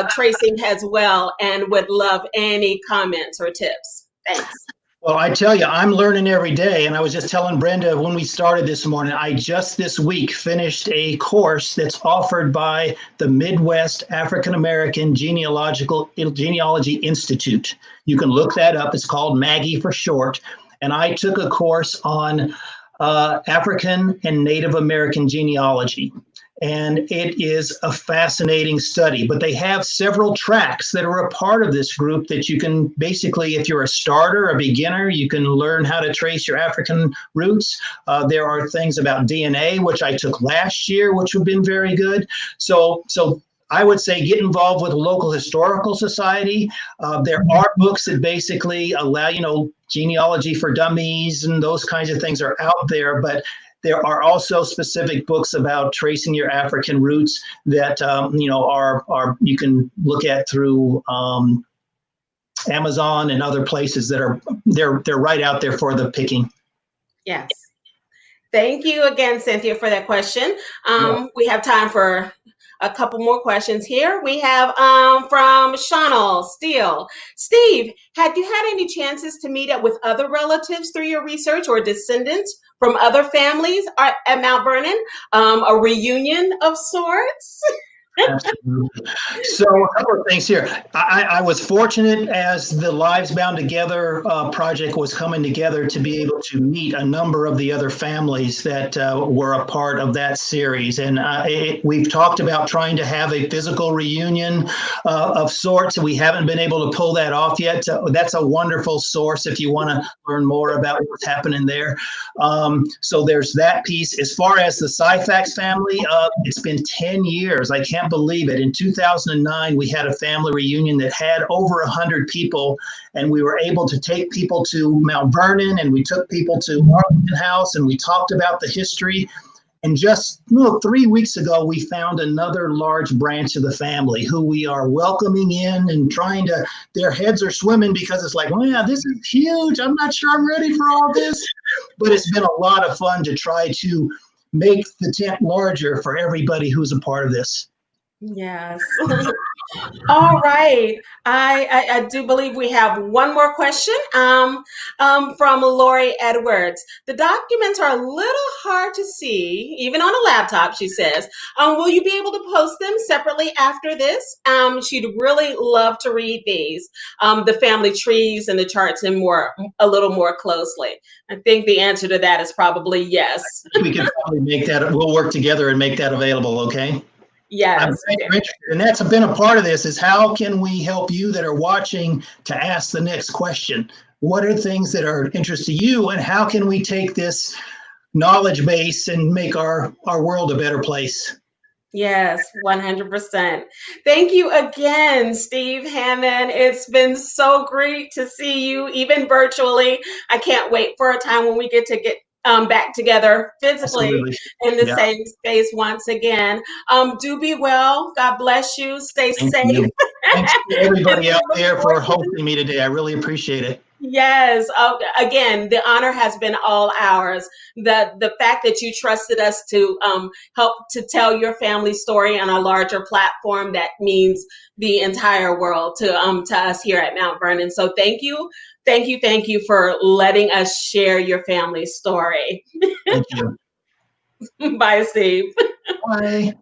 tracing as well, and would love any comments or tips. Thanks. Well, I tell you, I'm learning every day. And I was just telling Brenda when we started this morning, I just this week finished a course that's offered by the Midwest African American Genealogy Institute. You can look that up. It's called Maggie for short. And I took a course on African and Native American genealogy. And it is a fascinating study, but they have several tracks that are a part of this group that you can basically, if you're a starter, a beginner, you can learn how to trace your African roots. There are things about DNA, which I took last year, which have been very good. So I would say get involved with a local historical society. There are books that basically allow, genealogy for dummies and those kinds of things are out there, but there are also specific books about tracing your African roots that are you can look at through Amazon and other places that are they're right out there for the picking. Yes. Thank you again, Cynthia, for that question. We have time for a couple more questions here. We have from Shonal Steele. Steve, had you had any chances to meet up with other relatives through your research or descendants from other families at Mount Vernon? A reunion of sorts? Absolutely. So a couple of things here. I was fortunate as the Lives Bound Together project was coming together to be able to meet a number of the other families that were a part of that series. And we've talked about trying to have a physical reunion of sorts. We haven't been able to pull that off yet. That's a wonderful source if you want to learn more about what's happening there. So there's that piece. As far as the Syphax family, it's been 10 years. I can't believe it. In 2009, we had a family reunion that had over 100 people, and we were able to take people to Mount Vernon, and we took people to Arlington House, and we talked about the history. And just 3 weeks ago, we found another large branch of the family who we are welcoming in and their heads are swimming because it's like, yeah, this is huge. I'm not sure I'm ready for all this. But it's been a lot of fun to try to make the tent larger for everybody who's a part of this. Yes. All right. I do believe we have one more question from Lori Edwards. The documents are a little hard to see, even on a laptop, she says. Will you be able to post them separately after this? She'd really love to read these, the family trees and the charts and a little more closely. I think the answer to that is probably yes. We can probably make that, we'll work together and make that available, okay? Yes. And that's been a part of this is how can we help you that are watching to ask the next question? What are things that are of interest to you, and how can we take this knowledge base and make our world a better place? Yes, 100%. Thank you again, Steve Hammond. It's been so great to see you, even virtually. I can't wait for a time when we get back together physically. Absolutely. In the same space once again. Do be well. God bless you. Stay safe. Thanks to everybody out there for hosting me today. I really appreciate it. Yes. Again, the honor has been all ours. The fact that you trusted us to help to tell your family story on a larger platform, that means the entire world to us here at Mount Vernon. So thank you for letting us share your family story. Thank you. Bye, Steve. Bye.